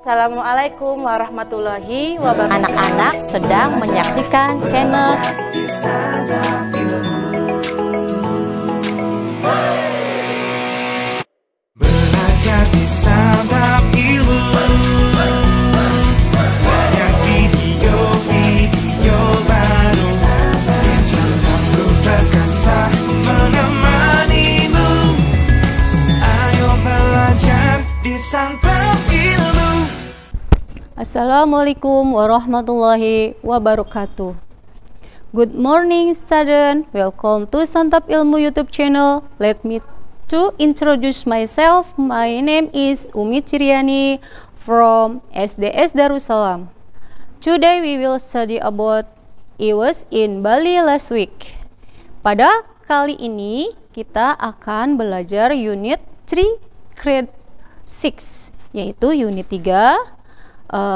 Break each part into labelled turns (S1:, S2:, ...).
S1: Assalamualaikum warahmatullahi wabarakatuh.
S2: Anak-anak sedang menyaksikan channel
S3: Belajar di Santap Ilmu. Banyak video-video baru yang selalu terkasih menemanimu. Ayo belajar di Santap Ilmu.
S4: Assalamualaikum warahmatullahi wabarakatuh. Good morning student, welcome to Santap Ilmu YouTube channel. Let me to introduce myself. My name is Umi Ciriani from SDS Darussalam. Today we will study about I was in Bali last week. Pada kali ini kita akan belajar unit 3 grade 6, yaitu unit 3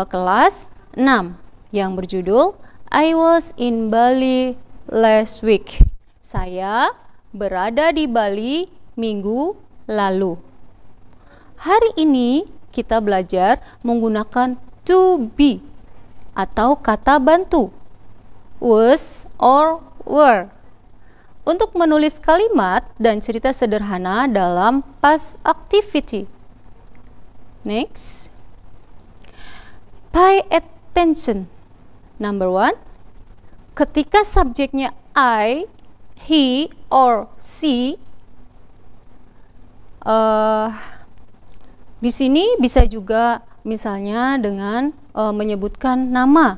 S4: kelas 6 yang berjudul I was in Bali last week. Saya berada di Bali minggu lalu. Hari ini kita belajar menggunakan to be atau kata bantu was or were untuk menulis kalimat dan cerita sederhana dalam past activity. Next, pay attention. Number 1, ketika subjeknya I, he, or she, di sini bisa juga misalnya dengan menyebutkan nama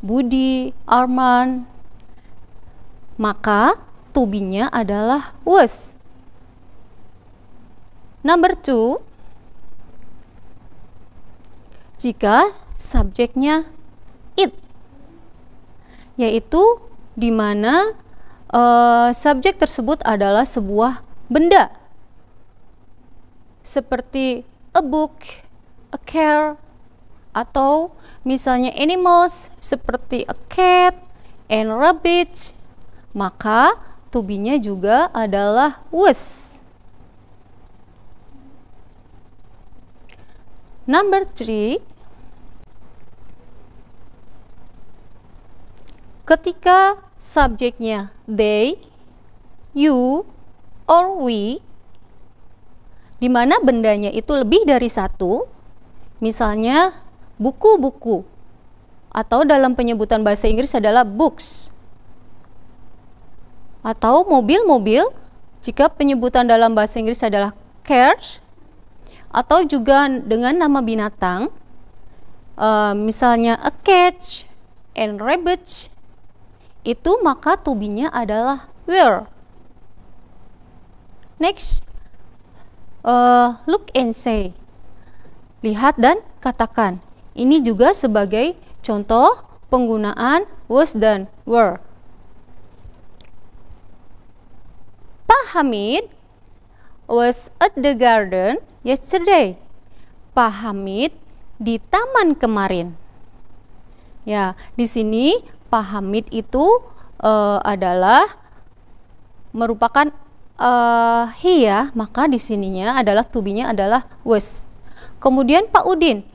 S4: Budi, Arman, maka to be-nya adalah was. Number 2, jika subjeknya it, yaitu di mana subjek tersebut adalah sebuah benda seperti a book, a car, atau misalnya animals seperti a cat and rabbit, maka to be-nya juga adalah was. Number 3, ketika subjeknya they, you, or we, di mana bendanya itu lebih dari satu, misalnya buku-buku, atau dalam penyebutan bahasa Inggris adalah books, atau mobil-mobil jika penyebutan dalam bahasa Inggris adalah cars, atau juga dengan nama binatang, misalnya a cat and rabbit, itu maka to be-nya adalah were. Next, look and say, lihat dan katakan. Ini juga sebagai contoh penggunaan was dan were. Pak Hamid was at the garden yesterday. Pak Hamid di taman kemarin. Ya, di sini Pak Hamid itu adalah merupakan he ya, maka di sininya adalah to be-nya adalah was. Kemudian Pak Udin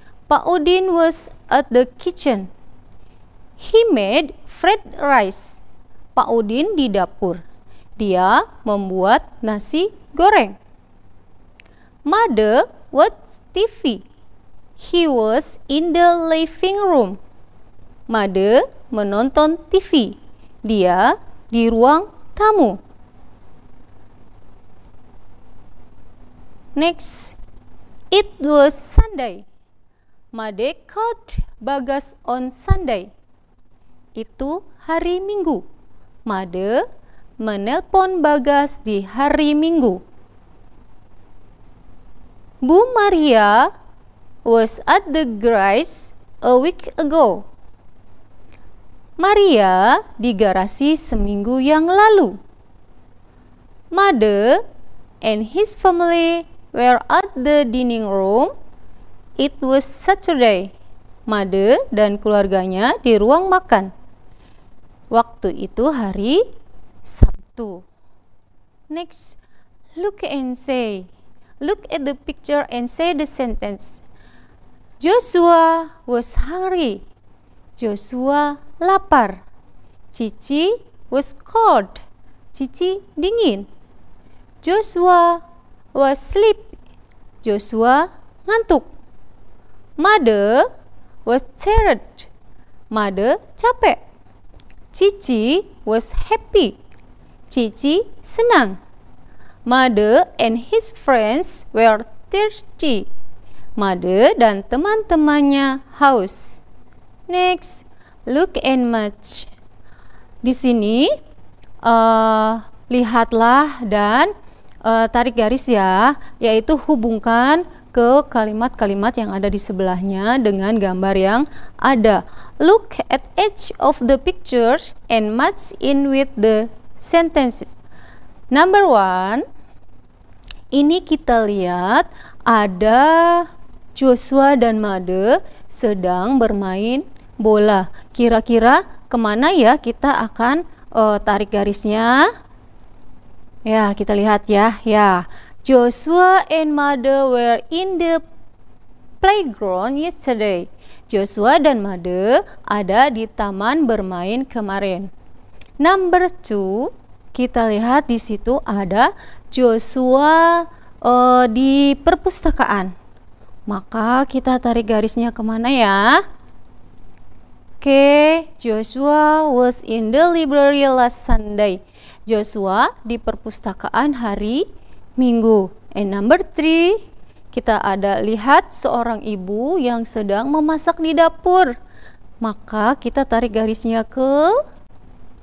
S4: was at the kitchen. He made fried rice. Pak Udin di dapur. Dia membuat nasi goreng. Mother watched TV. He was in the living room. Mother menonton TV. Dia di ruang tamu. Next, it was Sunday. Made called Bagas on Sunday. Itu hari Minggu. Made menelpon Bagas di hari Minggu. Bu Maria was at the garage a week ago. Maria di garasi seminggu yang lalu. Mother and his family were at the dining room. It was Saturday. Mother dan keluarganya di ruang makan. Waktu itu hari Sabtu. Next, look and say. Look at the picture and say the sentence. Joshua was hungry. Joshua lapar. Cici was cold. Cici dingin. Joshua was sleepy. Joshua ngantuk. Mother was tired. Mother capek. Cici was happy. Cici senang. Mother and his friends were thirsty. Mother dan teman-temannya haus. Next, look and match. Di sini lihatlah dan tarik garis ya, yaitu hubungkan ke kalimat-kalimat yang ada di sebelahnya dengan gambar yang ada. Look at each of the pictures and match in with the sentences. Number 1, ini kita lihat ada Joshua dan Mother sedang bermain bola. Kira-kira kemana ya kita akan tarik garisnya? Ya, kita lihat ya. Joshua and Mother were in the playground yesterday. Joshua dan Mother ada di taman bermain kemarin. Number 2, kita lihat di situ ada Joshua di perpustakaan. Maka kita tarik garisnya kemana ya? Oke, Joshua was in the library last Sunday. Joshua di perpustakaan hari Minggu. And number 3, kita ada lihat seorang ibu yang sedang memasak di dapur. Maka kita tarik garisnya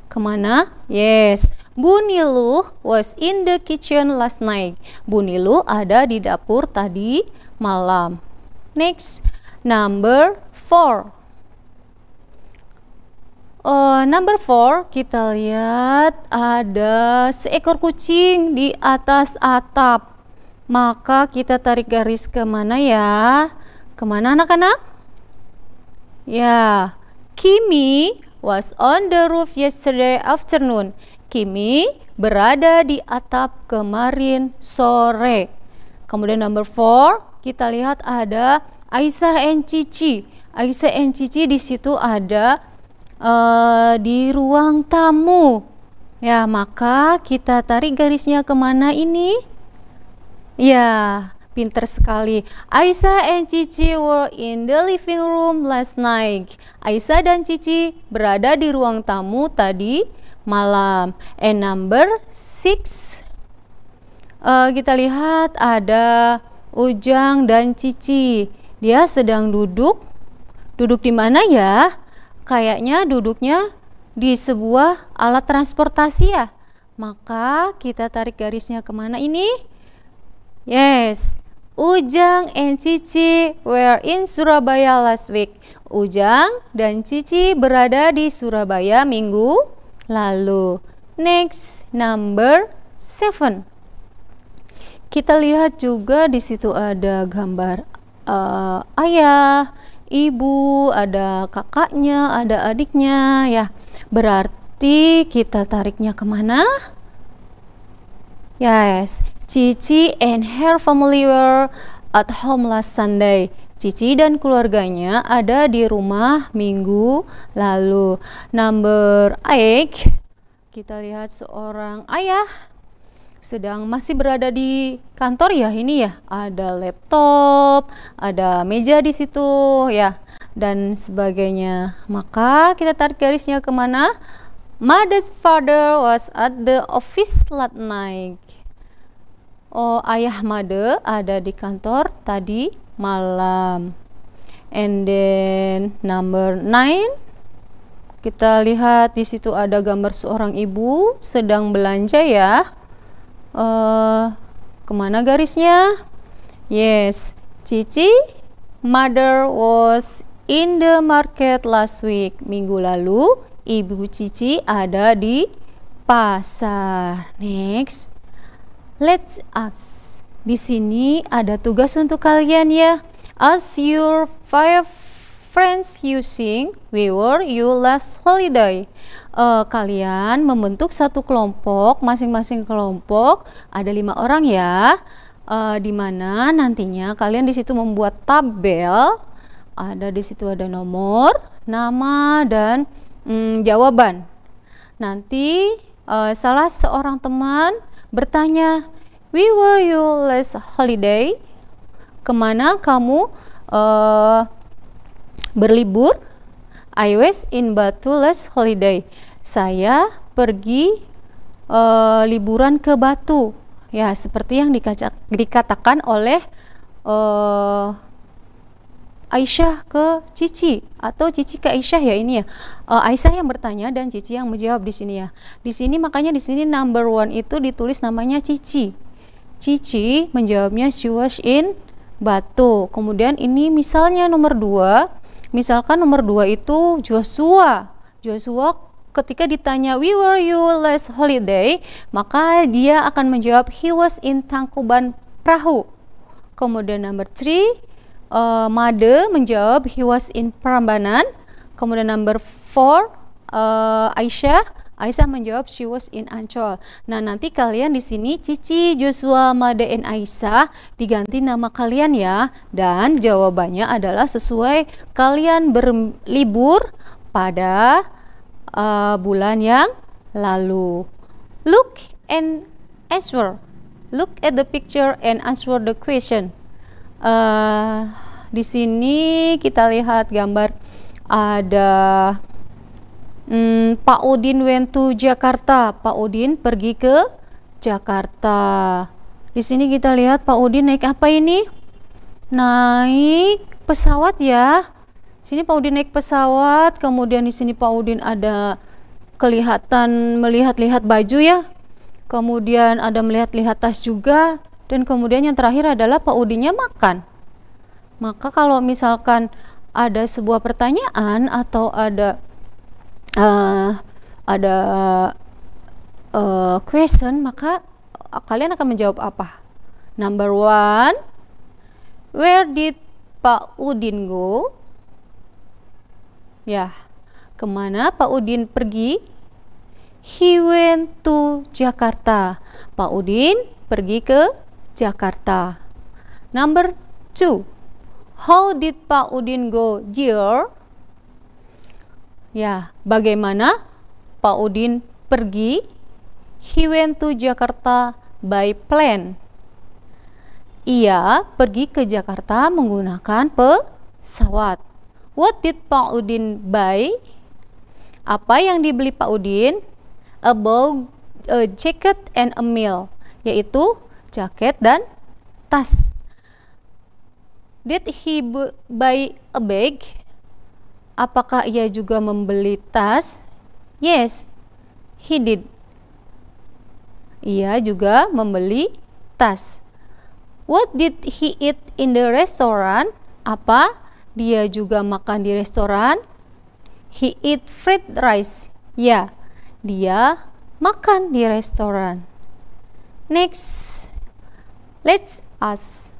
S4: kemana? Yes, Bunilu was in the kitchen last night. Bunilu ada di dapur tadi malam. Next, number 4. Number 4, kita lihat ada seekor kucing di atas atap. Maka kita tarik garis kemana ya? Kemana anak-anak? Ya, Kimi was on the roof yesterday afternoon. Kimi berada di atap kemarin sore. Kemudian number 4, kita lihat ada Aisyah and Cici. Aisyah and Cici di situ ada di ruang tamu. Ya, maka kita tarik garisnya kemana ini? Ya, pinter sekali. Aisyah and Cici were in the living room last night. Aisyah dan Cici berada di ruang tamu tadi malam. And number 6, kita lihat ada Ujang dan Cici. Dia sedang duduk di mana ya? Kayaknya duduknya di sebuah alat transportasi ya. Maka kita tarik garisnya kemana ini? Yes, Ujang and Cici were in Surabaya last week. Ujang dan Cici berada di Surabaya minggu lalu. Next, number 7. Kita lihat juga di situ ada gambar ayah, ibu, ada kakaknya, ada adiknya ya. Berarti kita tariknya kemana? Yes, Cici and her family were at home last Sunday. Cici dan keluarganya ada di rumah minggu lalu. Number 8, kita lihat seorang ayah sedang masih berada di kantor ya, ini ya, ada laptop, ada meja di situ ya, dan sebagainya. Maka kita tarik garisnya kemana? Mother's father was at the office last night. Oh, ayah Mother ada di kantor tadi malam. And then number 9, kita lihat di situ ada gambar seorang ibu sedang belanja ya. Kemana garisnya? Yes, Cici, Mother was in the market last week. Minggu lalu, Ibu Cici ada di pasar. Next, let's ask. Di sini ada tugas untuk kalian ya. Ask your 5 friends you sing, where were you last holiday? Kalian membentuk satu kelompok, masing-masing kelompok ada 5 orang ya, dimana nantinya kalian di situ membuat tabel Ada di situ ada nomor, nama, dan jawaban. Nanti salah seorang teman bertanya, "Where were you last holiday?" Kemana kamu berlibur? "I was in Batu last holiday." Saya pergi liburan ke Batu. Ya, seperti yang dikatakan oleh Aisyah ke Cici, atau Cici ke Aisyah ya ini ya. Aisyah yang bertanya dan Cici yang menjawab di sini ya. Di sini makanya di sini number 1 itu ditulis namanya Cici. Cici menjawabnya she was in Batu. Kemudian ini misalnya nomor 2. Misalkan nomor 2 itu Joshua. Joshua ketika ditanya "Where were you last holiday?" maka dia akan menjawab he was in Tangkuban Perahu. Kemudian nomor 3, Made menjawab he was in Prambanan. Kemudian number 4, Aisyah menjawab she was in Ancol. Nah, nanti kalian di sini Cici, Joshua, Made, and Aisyah diganti nama kalian ya, dan jawabannya adalah sesuai kalian berlibur pada bulan yang lalu. Look and answer. Look at the picture and answer the question. Di sini kita lihat gambar ada Pak Udin went to Jakarta. Pak Udin pergi ke Jakarta. Di sini kita lihat Pak Udin naik apa ini? Naik pesawat ya. Sini Pak Udin naik pesawat. Kemudian di sini Pak Udin ada kelihatan melihat-lihat baju ya. Kemudian ada melihat-lihat tas juga. Dan kemudian yang terakhir adalah Pak Udinnya makan. Maka kalau misalkan ada sebuah pertanyaan atau ada question, maka kalian akan menjawab apa? Number 1, where did Pak Udin go? Ya, kemana Pak Udin pergi? He went to Jakarta. Pak Udin pergi ke Jakarta. Number 2, how did Pak Udin go there? Ya, bagaimana Pak Udin pergi? He went to Jakarta by plane. Ia pergi ke Jakarta menggunakan pesawat. What did Pak Udin buy? Apa yang dibeli Pak Udin? A jacket and a meal, yaitu jaket dan tas. Did he buy a bag? Apakah ia juga membeli tas? Yes, he did. Ia juga membeli tas. What did he eat in the restaurant? Apa dia juga makan di restoran? He eat fried rice. Ya, dia makan di restoran. Next, let's ask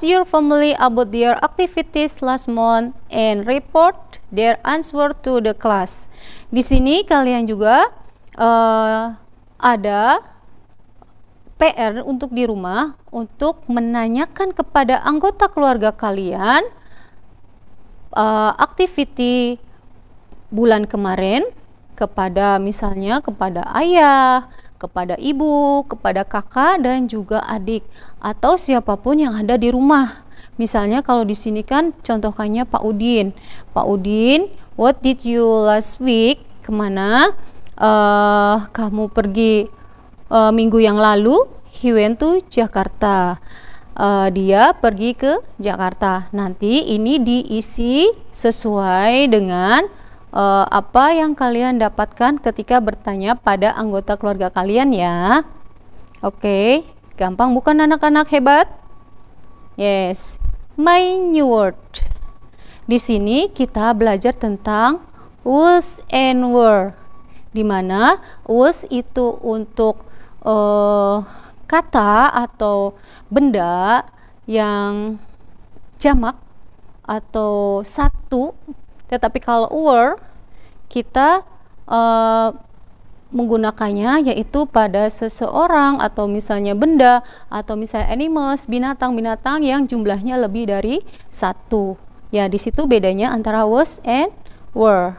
S4: your family about their activities last month and report their answer to the class. Di sini kalian juga ada PR untuk di rumah untuk menanyakan kepada anggota keluarga kalian aktiviti bulan kemarin, kepada misalnya kepada ayah, kepada ibu, kepada kakak, dan juga adik atau siapapun yang ada di rumah. Misalnya kalau di sini kan contohkannya Pak Udin. Pak Udin, what did you last week? Kemana kamu pergi minggu yang lalu? He went to Jakarta. Dia pergi ke Jakarta. Nanti ini diisi sesuai dengan apa yang kalian dapatkan ketika bertanya pada anggota keluarga kalian ya. Oke, gampang bukan anak-anak hebat? Yes, my new word. Di sini kita belajar tentang was and were, di mana was itu untuk kata atau benda yang jamak atau satu, tetapi kalau were kita menggunakannya yaitu pada seseorang atau misalnya benda atau misalnya animals, binatang-binatang yang jumlahnya lebih dari satu. Ya, di situ bedanya antara was and were.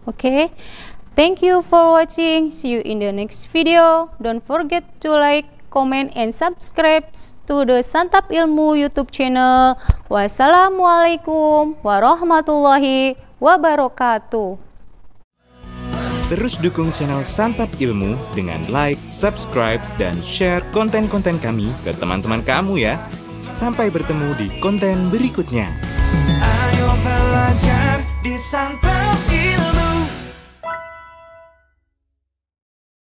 S4: Oke. Thank you for watching. See you in the next video. Don't forget to like, comment, and subscribe to the Santap Ilmu YouTube channel. Wassalamualaikum warahmatullahi wabarakatuh.
S5: Terus dukung channel Santap Ilmu dengan like, subscribe, dan share konten-konten kami ke teman-teman kamu ya. Sampai bertemu di konten berikutnya.
S3: Ayo belajar di Santap Ilmu.